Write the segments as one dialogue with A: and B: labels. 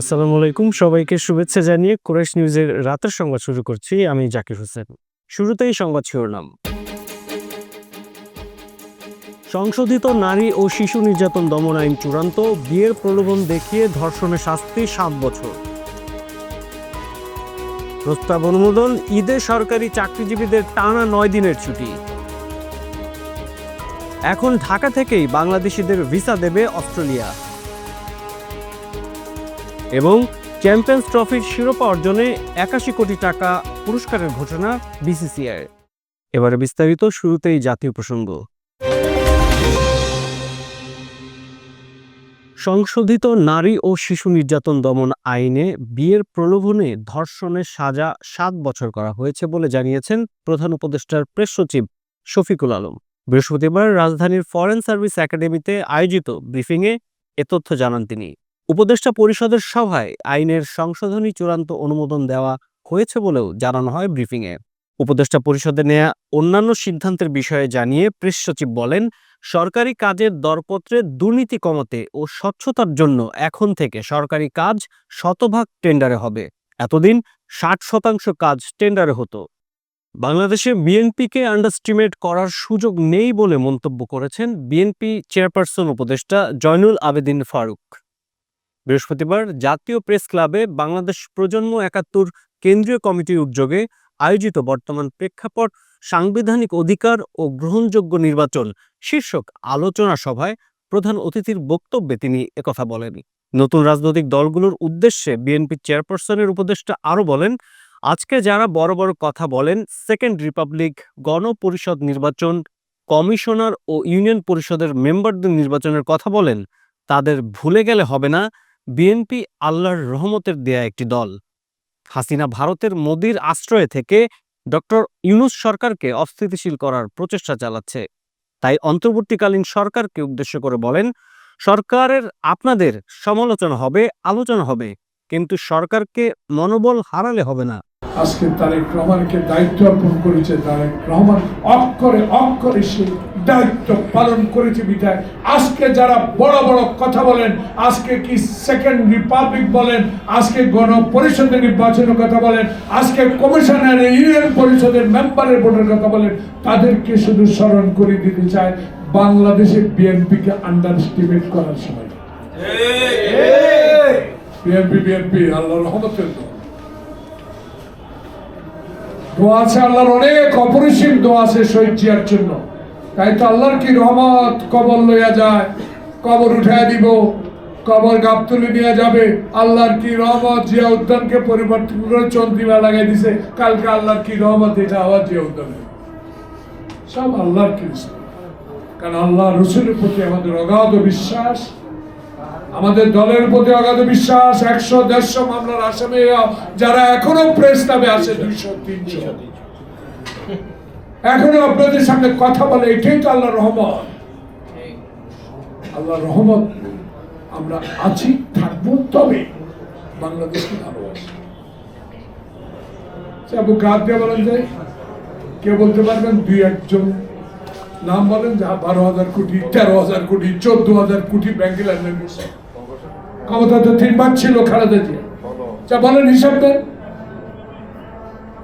A: আসসালামু আলাইকুম, সবাইকে শুভেচ্ছা জানিয়ে কুরাইশ নিউজের রাতের সংবাদ শুরু করছি। আমি জাকির হোসেন। শুরুতেই সংবাদ শিরোনাম। সংশোধিত নারী ও শিশু নির্যাতন দমন আইন চূড়ান্ত, বিয়ের প্রলোভন দেখিয়ে ধর্ষণের শাস্তি 7 বছর। প্রস্তাব অনুমোদন, ঈদে সরকারি চাকরিজীবীদের টানা 9 দিনের ছুটি। এখন ঢাকা থেকেই বাংলাদেশিদের ভিসা দেবে অস্ট্রেলিয়া। এবং চ্যাম্পিয়ন্স ট্রফির শিরোপা অর্জনে 81 কোটি টাকা পুরস্কারের ঘোষণা বিসিসিআই। এবারে বিস্তারিত, শুরুতেই জাতীয় প্রসঙ্গ। সংশোধিত নারী ও শিশু নির্যাতন দমন আইনে বিয়ের প্রলোভনে ধর্ষণের সাজা 7 বছর করা হয়েছে বলে জানিয়েছেন প্রধান উপদেষ্টার প্রেস সচিব শফিকুল আলম। বৃহস্পতিবার রাজধানীর ফরেন সার্ভিস একাডেমিতে আয়োজিত ব্রিফিংয়ে এ তথ্য জানান তিনি। উপদেষ্টা পরিষদের সভায় আইনের সংশোধনী চূড়ান্ত অনুমোদন দেওয়া হয়েছে বলেও জানানো হয় ব্রিফিংয়ে। উপদেষ্টা পরিষদে নেয়া অন্যান্য সিদ্ধান্তের বিষয়ে জানিয়ে প্রেস সচিব বলেন, সরকারি কাজের দরপত্রে দুর্নীতি কমাতে ও স্বচ্ছতার জন্য এখন থেকে সরকারি কাজ শতভাগ টেন্ডারে হবে। এতদিন 60% কাজ টেন্ডারে হতো। বাংলাদেশে বিএনপিকে আন্ডারস্টিমেট করার সুযোগ নেই বলে মন্তব্য করেছেন বিএনপি চেয়ারপারসন উপদেষ্টা জয়নুল আবেদিন ফারুক। বৃহস্পতিবার জাতীয় প্রেস ক্লাবে বাংলাদেশ প্রজন্ম 71 কেন্দ্রীয় কমিটির উদ্যোগে আয়োজিত বর্তমান প্রেক্ষাপট, সাংবিধানিক অধিকার ও গ্রহণযোগ্য নির্বাচন শীর্ষক আলোচনা সভায় প্রধান অতিথির বক্তব্যে তিনি একথা বলেন। নতুন রাজনৈতিক দলগুলোর উদ্দেশ্যে বিএনপি চেয়ারপারসনের উপদেষ্টা আরও বলেন, আজকে যারা বড় বড় কথা বলেন, সেকেন্ড রিপাবলিক, গণপরিষদ নির্বাচন, কমিশনার ও ইউনিয়ন পরিষদের মেম্বারদের নির্বাচনের কথা বলেন, তাদের ভুলে গেলে হবে না বিএনপি আল্লাহর রহমতের দেয়া একটি দল। হাসিনা ভারতের মোদির আশ্রয়ে থেকে ডক্টর ইউনূস সরকারকে অস্থিতিশীল করার প্রচেষ্টা চালাচ্ছে। তাই অন্তর্বর্তীকালীন সরকারকে উদ্দেশ্য করে বলেন, সরকারের আপনাদের সমালোচনা হবে, আলোচনা হবে, কিন্তু সরকারকে মনোবল হারালে হবে না।
B: আজকে তারেক রহমানকে দায়িত্ব অর্পণ করেছে, তারেক রহমান অক্ষরে অক্ষরে সে দায়িত্ব পালন করেছে বিধায় আজকে যারা বড় বড় কথা বলেন, আজকে কি সেকেন্ড রিপাবলিক বলেন, আজকে গণপরিষদের নির্বাচনের কথা বলেন, আজকে কমিশনার ইউনিয়ন পরিষদের মেম্বারের ভোটের কথা বলেন, তাদেরকে শুধু স্মরণ করে দিতে চায় বাংলাদেশে বিএনপিকে আন্ডারস্টিমেট করার সময়। বিএনপি আল্লাহর রহমতের দল। দোয়া আছে আল্লাহর, অনেক অপরিসীম দোয়া আছে শহীদ জিয়ার জন্য। তাই তো আল্লাহর কি রহমত, কবর লইয়া যায়, কবর উঠাইয়া দিব, কবর গাব তুলে নিয়ে যাবে। আল্লাহর কি রহমত, জিয়া উদ্যানকে পরিবর্তন করে চন্দ্রিমা লাগাই দিছে। কালকে আল্লাহর কি রহমত, এটা আবার জিয়া উদ্যান, সব আল্লাহর কি। কারণ আল্লাহ রসুলের প্রতি আমাদের অগাধ বিশ্বাস, আমাদের দলের প্রতি অগাধ বিশ্বাস। 100-150 মামলার আসামি যারা এখনো প্রেস ক্লাবে আসে, 200-300 এখনো আপনাদের সামনে কথা বলে, এটাই তো আল্লাহর রহমত। আল্লাহর রহমত আমরা আছি, থাকবো, তবে বাংলাদেশকে ভালোবাসি। আবু গাদ দিয়ে বলেন যায়, কে বলতে পারবেন 2-1 নাম বলেন, যা 12,000 কোটি, 13,000 কোটি, 14,000 কোটি ব্যাংকে লেনদেন করছে। ক্ষমতা তো 3 বার ছিল খালেদা জিয়া, যা বলেন হিসাব দেন।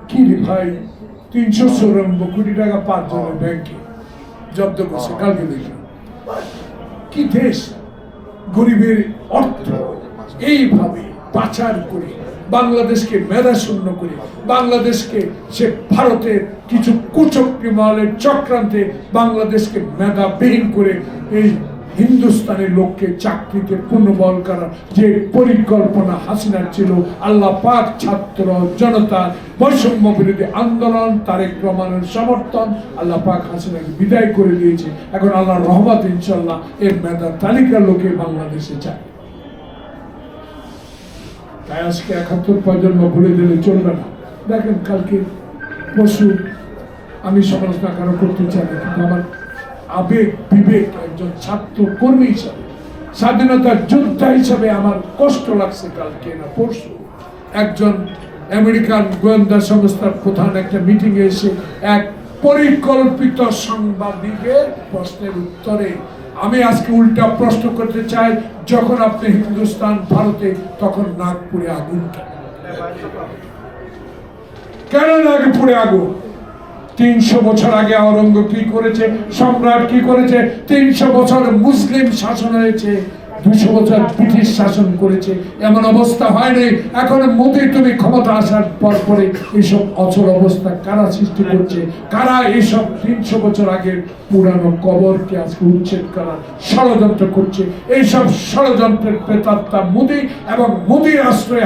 B: কি রে ভাই, 394 কোটি টাকা 5 জনের ব্যাংকে জব্দ করছে কালকে দেখলাম। কি দেশ, গরিবের অর্থ এইভাবে পাচার করে বাংলাদেশকে মেধা শূন্য করে, বাংলাদেশকে সে ভারতের কিছু কুচক্রী মহলের চক্রান্তে বাংলাদেশকে মেধাবিহীন করে এই হিন্দুস্তানের লোককে চাকরিতে পুনর্বল করার যে পরিকল্পনা হাসিনার ছিল, আল্লাহ পাক ছাত্র জনতার বৈষম্য বিরোধী আন্দোলন, তারেক রহমানের সমর্থন, আল্লাহ পাক হাসিনাকে বিদায় করে দিয়েছে। এখন আল্লাহর রহমত ইনশাল্লাহ এর মেধা তালিকার লোকে বাংলাদেশে যায়। তাই আজকে 71 প্রজন্ম ভুলে দিলে চলবে না। দেখেন কালকে পশু, আমি সমালোচনা কারো করতে চাই না, কিন্তু আমার আবেগ বিবেক একজন ছাত্র কর্মী হিসাবে, স্বাধীনতার যোদ্ধা হিসাবে আমার কষ্ট লাগছে। কালকে না পরশু একজন আমেরিকান গোয়েন্দা সংস্থার প্রধান একটা মিটিংয়ে এসে এক পরিকল্পিত সাংবাদিকের প্রশ্নের উত্তরে আমি আজকে উল্টা প্রশ্ন করতে চাই, যখন আপনি হিন্দুস্তান ভারতে, তখন নাগপুরে আগুন কেন নাগপুরে আগুন? 300 বছর আগে আওরঙ্গজেব কি করেছে, সম্রাট কি করেছে? 300 বছর মুসলিম শাসন হয়েছে, 200 বছর ব্রিটিশ শাসন করেছে, এমন অবস্থা হয়নি। এখন মোদি তুমি ক্ষমতা আসার পর পরে এইসব অচল অবস্থা কারা সৃষ্টি করছে? কারা এইসব 300 বছর আগের পুরানো কবরকে আজকে উচ্ছেদ করার ষড়যন্ত্র করছে? এইসব ষড়যন্ত্রের প্রেতাত্মা মোদি এবং মোদির আশ্রয়ে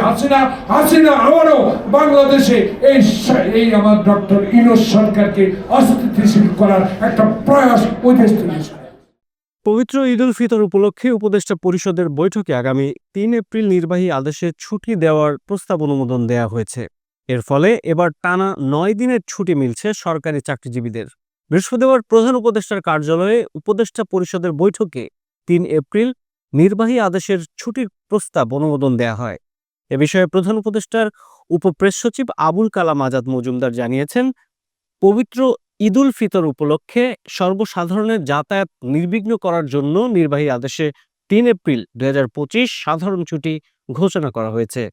B: হাসিনা আবারও বাংলাদেশে এই আমার ডক্টর ইউনূস সরকারকে অস্থিতিশীল করার একটা প্রয়াস ওই দেশ থেকে।
A: পবিত্র ঈদ উল ফিতর উপলক্ষে উপদেষ্টা পরিষদের বৈঠকে আগামী 3 এপ্রিল নির্বাহী আদেশে ছুটি দেওয়ার প্রস্তাব অনুমোদন দেওয়া হয়েছে। এর ফলে এবার টানা 9 দিনের ছুটি মিলছে সরকারি চাকরিজীবীদের। বৃহস্পতিবার প্রধান উপদেষ্টার কার্যালয়ে উপদেষ্টা পরিষদের বৈঠকে 3 এপ্রিল নির্বাহী আদেশের ছুটির প্রস্তাব অনুমোদন দেওয়া হয়। এ বিষয়ে প্রধান উপদেষ্টার উপপ্রেস সচিব আবুল কালাম আজাদ মজুমদার জানিয়েছেন, পবিত্র ঈদ উল ফিতর উপলক্ষে সর্বসাধারণের যাতায়াত নির্বিঘ্ন করার জন্য নির্বাহী আদেশে 3 এপ্রিল 2025 সাধারণ ছুটি ঘোষণা করা হয়েছে।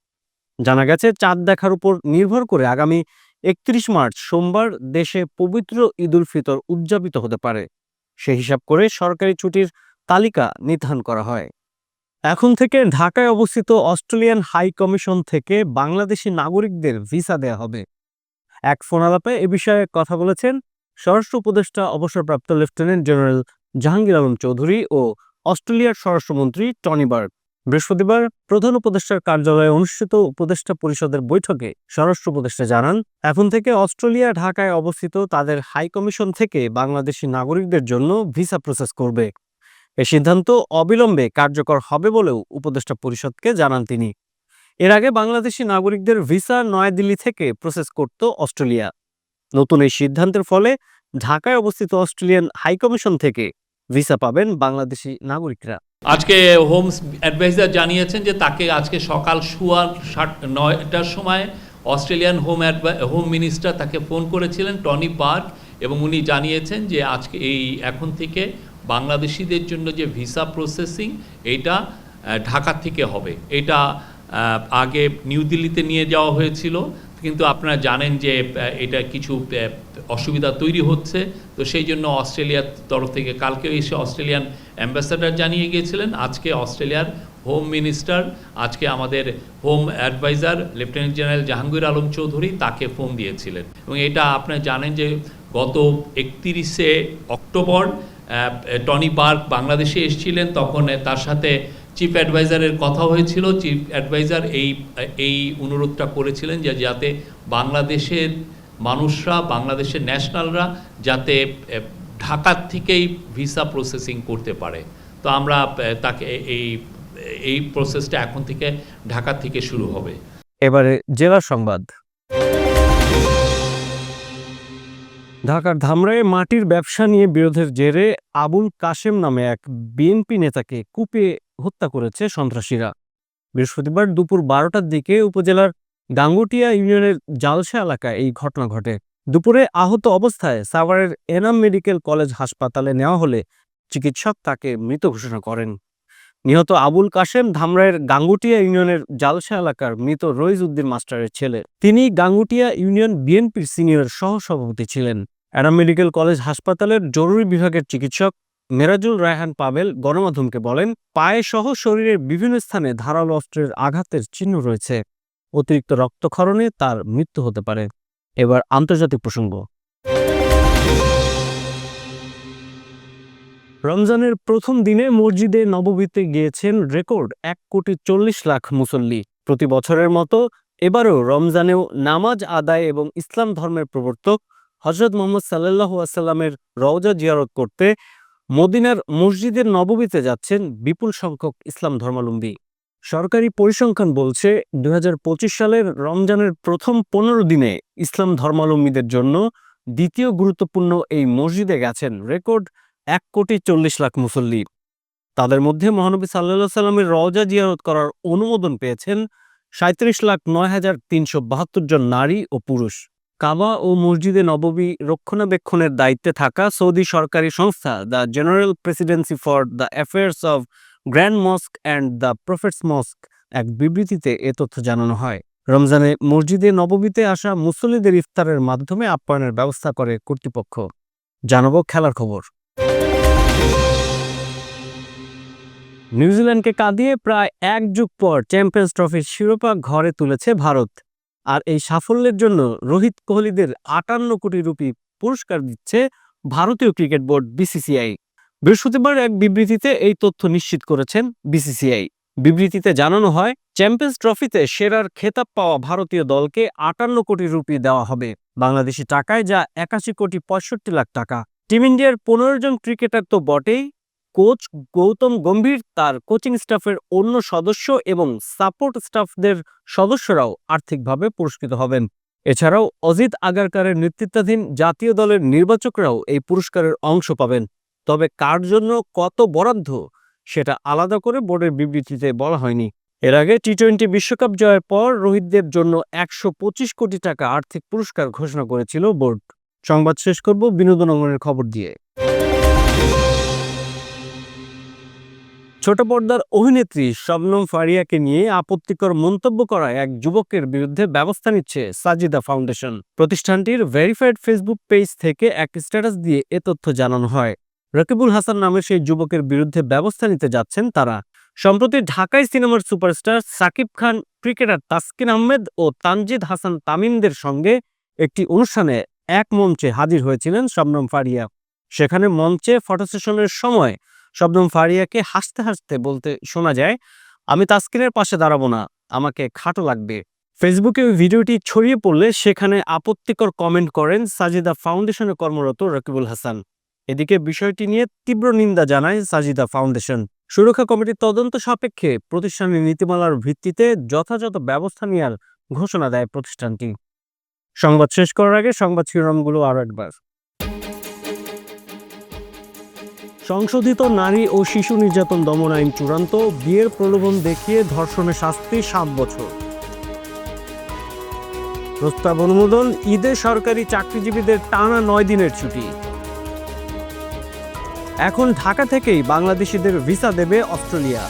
A: জানা গেছে, চাঁদ দেখার উপর নির্ভর করে আগামী 31 মার্চ সোমবার দেশে পবিত্র ঈদ উল ফিতর উদযাপিত হতে পারে। সেই হিসাব করে সরকারি ছুটির তালিকা নির্ধারণ করা হয়। এখন থেকে ঢাকায় অবস্থিত অস্ট্রেলিয়ান হাই কমিশন থেকে বাংলাদেশি নাগরিকদের ভিসা দেয়া হবে। এক ফোনালাপে এ বিষয়ে কথা বলেছেন স্বরাষ্ট্র উপদেষ্টা অবসরপ্রাপ্ত লেফটেন্যান্ট জেনারেল জাহাঙ্গীর আলম চৌধুরী ও অস্ট্রেলিয়ার স্বরাষ্ট্রমন্ত্রী টনি বার্গ। বৃহস্পতিবার প্রধান উপদেষ্টার কার্যালয়ে অনুষ্ঠিত উপদেষ্টা পরিষদের বৈঠকে স্বরাষ্ট্র উপদেষ্টা জানান, এখন থেকে অস্ট্রেলিয়া ঢাকায় অবস্থিত তাদের হাই কমিশন থেকে বাংলাদেশি নাগরিকদের জন্য ভিসা প্রসেস করবে। এ সিদ্ধান্ত অবিলম্বে কার্যকর হবে বলেও উপদেষ্টা পরিষদকে জানান তিনি। এর আগে বাংলাদেশি নাগরিকদের ভিসা নয়াদিল্লি থেকে প্রসেস করত অস্ট্রেলিয়া। নতুন এই সিদ্ধান্তের ফলে ঢাকায় অবস্থিত অস্ট্রেলিয়ান হাইকমিশন থেকে ভিসা পাবেন বাংলাদেশি নাগরিকরা।
C: আজকে হোম অ্যাডভাইজার জানিয়েছেন যে তাকে আজকে সকাল 9টার সময় অস্ট্রেলিয়ান হোম মিনিস্টার তাকে ফোন করেছিলেন, টনি বার্গ, এবং উনি জানিয়েছেন যে আজকে এখন থেকে বাংলাদেশিদের জন্য যে ভিসা প্রসেসিং এইটা ঢাকা থেকে হবে। এটা আগে নিউ দিল্লিতে নিয়ে যাওয়া হয়েছিল, কিন্তু আপনারা জানেন যে এটা কিছু অসুবিধা তৈরি হচ্ছে, তো সেই জন্য অস্ট্রেলিয়ার তরফ থেকে কালকে এসে অস্ট্রেলিয়ান অ্যাম্বাসাডার জানিয়ে গিয়েছিলেন। আজকে অস্ট্রেলিয়ার হোম মিনিস্টার, আজকে আমাদের home adviser lieutenant general Jahangir Alam Chowdhury তাকে ফোন দিয়েছিলেন। এবং এটা আপনারা জানেন যে গত 31শে অক্টোবর টনি বার্গ বাংলাদেশে এসেছিলেন, তখন তার সাথে চিফ অ্যাডভাইজারের কথা হয়েছিল। চিফ অ্যাডভাইজার এই অনুরোধটা করেছিলেন যে যাতে বাংলাদেশের মানুষরা, বাংলাদেশের ন্যাশনালরা যাতে ঢাকার থেকেই ভিসা প্রসেসিং করতে পারে। তো আমরা তাকে এই প্রসেসটা এখন থেকে ঢাকা থেকে শুরু হবে।
A: এবারে জেলা সংবাদ। ঢাকার ধামরায়ে মাটির ব্যবসা নিয়ে বিরোধের জেরে আবুল কাশেম নামে এক বিএনপি নেতাকে কুপিয়ে হত্যা করেছে সন্ত্রাসীরা। বৃহস্পতিবার দুপুর 12টার দিকে উপজেলার গাঙ্গুটিয়া ইউনিয়নের জালসা এলাকায় এই ঘটনা ঘটে। দুপুরে আহত অবস্থায় সাভারের এনাম মেডিকেল কলেজ হাসপাতালে নেওয়া হলে চিকিৎসক তাকে মৃত ঘোষণা করেন। নিহত আবুল কাশেম ধামরায়ের গাঙ্গুটিয়া ইউনিয়নের জালসা এলাকার মৃত রইজ উদ্দিন মাস্টারের ছেলে। তিনি গাঙ্গুটিয়া ইউনিয়ন বিএনপির সিনিয়র সহসভাপতি ছিলেন। এনাম মেডিকেল কলেজ হাসপাতালের জরুরি বিভাগের চিকিৎসক মেরাজুল রায়হান পাবেল গণমাধ্যমকে বলেন, পায়ে সহ শরীরের বিভিন্ন স্থানে ধারালো অস্ত্রের আঘাতের চিহ্ন রয়েছে। অতিরিক্ত রক্তক্ষরণে তার মৃত্যু হতে পারে। এবার আন্তর্জাতিক প্রসঙ্গ। রমজানের প্রথম দিনে মসজিদে নববীতে গিয়েছেন রেকর্ড 1,40,00,000 মুসল্লি। প্রতি বছরের মতো এবারও রমজানেও নামাজ আদায় এবং ইসলাম ধর্মের প্রবর্তক হযরত মুহাম্মদ সাল্লাল্লাহু আলাইহি ওয়াসাল্লামের রওজা জিয়ারত করতে মদিনার মসজিদের নববীতে যাচ্ছেন বিপুল সংখ্যক ইসলাম ধর্মাবলম্বী। সরকারি পরিসংখ্যান বলছে 2025 সালের রমজানের প্রথম 15 দিনে ইসলাম ধর্মাবলম্বীদের জন্য দ্বিতীয় গুরুত্বপূর্ণ এই মসজিদে গেছেন রেকর্ড 1,40,00,000 মুসল্লি। তাদের মধ্যে মহানবী সাল্লাল্লাহু আলাইহি ওয়াসাল্লামের রওজা জিয়ারত করার অনুমোদন পেয়েছেন 37,09,372 জন নারী ও পুরুষ। কাবা ও মসজিদে নববী রক্ষণাবেক্ষণের দায়িত্বে থাকা সৌদি সরকারি সংস্থা the general presidency for the affairs of grand mosque and the prophet's mosque এক বিবৃতিতে এ তথ্য জানানো হয়। রমজানে মসজিদে নববীতে আসা মুসল্লিদের ইফতারের মাধ্যমে আপ্যায়নের ব্যবস্থা করে কর্তৃপক্ষ। জানাবো খেলার খবর। নিউজিল্যান্ডকে কাঁদিয়ে প্রায় এক যুগ পর চ্যাম্পিয়ন্স ট্রফির শিরোপা ঘরে তুলেছে ভারত। আর এই সাফল্যের জন্য রোহিত কোহলিদের ৫৮ কোটি রুপি পুরস্কার দিচ্ছে ভারতীয় ক্রিকেট বোর্ড বিসিসিআই। বৃহস্পতিবার এক বিবৃতিতে এই তথ্য নিশ্চিত করেছেন বিসিসিআই। বিবৃতিতে জানানো হয়, চ্যাম্পিয়ন্স ট্রফিতে সেরার খেতাব পাওয়া ভারতীয় দলকে ৫৮ কোটি রুপি দেওয়া হবে, বাংলাদেশি টাকায় যা ৮১ কোটি ৬৫ লাখ টাকা। টিম ইন্ডিয়ার ১৫ জন ক্রিকেটার তো বটেই, কোচ গৌতম গম্ভীর, তার কোচিং স্টাফের অন্য সদস্য এবং সাপোর্ট স্টাফদের সদস্যরাও আর্থিকভাবে পুরস্কৃত হবেন। এছাড়াও অজিত আগারকারের নেতৃত্বাধীন জাতীয় দলের নির্বাচকরাও এই পুরস্কারের অংশ পাবেন। তবে কার জন্য কত বরাদ্দ সেটা আলাদা করে বোর্ডের বিবৃতিতে বলা হয়নি। এর আগে টি-20 বিশ্বকাপ জয়ের পর রোহিতদের জন্য ১২৫ কোটি টাকা আর্থিক পুরস্কার ঘোষণা করেছিল বোর্ড। সংবাদ শেষ করব বিনোদন অঙ্গনের খবর দিয়ে। ছোট পর্দার অভিনেত্রী শবনম ফারিয়াকে নিয়ে আপত্তিকর মন্তব্য করা এক যুবকের বিরুদ্ধে ব্যবস্থা নিচ্ছে সাজিদা ফাউন্ডেশন। প্রতিষ্ঠানটির ভেরিফাইড ফেসবুক পেজ থেকে এক স্ট্যাটাস দিয়ে এ তথ্য জানানো হয়। রকিবুল হাসান নামের সেই যুবকের বিরুদ্ধে ব্যবস্থা নিতে যাচ্ছেন তারা। সম্প্রতি ঢাকায় সিনেমার সুপারস্টার সাকিব খান, ক্রিকেটার তাসকিন আহমেদ ও তানজিদ হাসান তামিমদের সঙ্গে একটি অনুষ্ঠানে এক মঞ্চে হাজির হয়েছিলেন শবনম ফারিয়া। সেখানে মঞ্চে ফটো সেশনের সময় শবনম ফারিয়াকে হাসতে হাসতে বলতে শোনা যায়, আমি তাসকিনের পাশে দাঁড়াবো না, আমাকে খাটো লাগবে। ফেসবুকে ওই ভিডিওটি ছড়িয়ে পড়লে সেখানে আপত্তিকর কমেন্ট করেন সাজিদা ফাউন্ডেশনে কর্মরত রকিবুল হাসান। এদিকে বিষয়টি নিয়ে তীব্র নিন্দা জানায় সাজিদা ফাউন্ডেশন। সুরক্ষা কমিটির তদন্ত সাপেক্ষে প্রতিষ্ঠানের নীতিমালার ভিত্তিতে যথাযথ ব্যবস্থা নেওয়ার ঘোষণা দেয় প্রতিষ্ঠানটি। সংবাদ শেষ করার আগে সংবাদ শিরোনামগুলো আরও একবার। সংশোধিত নারী ও শিশু নির্যাতন দমন আইন চূড়ান্ত, বিয়ের প্রলোভন দেখিয়ে ধর্ষণের শাস্তি ৭ বছর। প্রস্তাব অনুমোদন, ঈদে সরকারি চাকরিজীবীদের টানা ৯ দিনের ছুটি। এখন ঢাকা থেকেই বাংলাদেশিদের ভিসা দেবে অস্ট্রেলিয়া।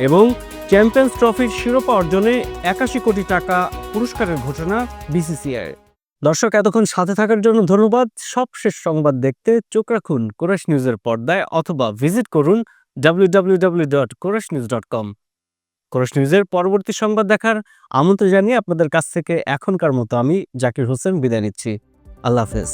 A: এবং চ্যাম্পিয়ন্স ট্রফির শিরোপা অর্জনে ৮১ কোটি টাকা পুরস্কারের ঘোষণা বিসিসিআই। দর্শক, এতক্ষণ সাথে থাকার জন্য ধন্যবাদ। সবশেষ সংবাদ দেখতে চোখ রাখুন কোরাস নিউজের পর্দায় অথবা ভিজিট করুন www.korashnews.com। কোরাস নিউজের পরবর্তী সংবাদ দেখার আমন্ত্রণ জানিয়ে আপনাদের কাছ থেকে এখনকার মতো আমি জাকির হোসেন বিদায় নিচ্ছি। আল্লাহ হাফেজ।